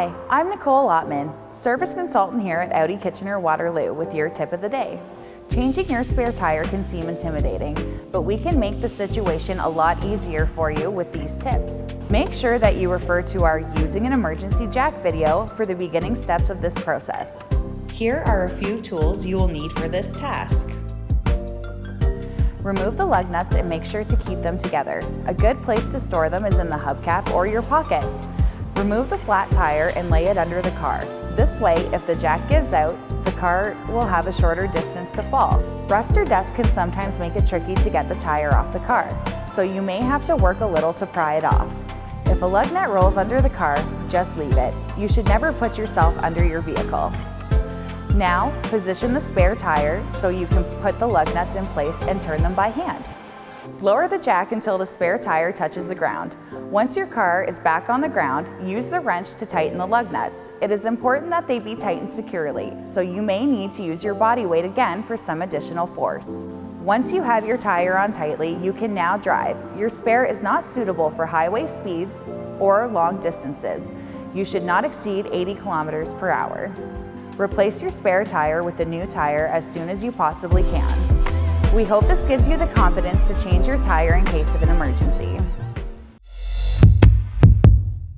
Hi, I'm Nicole Ottmann, service consultant here at Audi Kitchener-Waterloo with your tip of the day. Changing your spare tire can seem intimidating, but we can make the situation a lot easier for you with these tips. Make sure that you refer to our Using an Emergency Jack video for the beginning steps of this process. Here are a few tools you will need for this task. Remove the lug nuts and make sure to keep them together. A good place to store them is in the hubcap or your pocket. Remove the flat tire and lay it under the car. This way, if the jack gives out, the car will have a shorter distance to fall. Rust or dust can sometimes make it tricky to get the tire off the car, so you may have to work a little to pry it off. If a lug nut rolls under the car, just leave it. You should never put yourself under your vehicle. Now, position the spare tire so you can put the lug nuts in place and turn them by hand. Lower the jack until the spare tire touches the ground. Once your car is back on the ground, use the wrench to tighten the lug nuts. It is important that they be tightened securely, so you may need to use your body weight again for some additional force. Once you have your tire on tightly, you can now drive. Your spare is not suitable for highway speeds or long distances. You should not exceed 80 kilometers per hour. Replace your spare tire with a new tire as soon as you possibly can. We hope this gives you the confidence to change your tire in case of an emergency.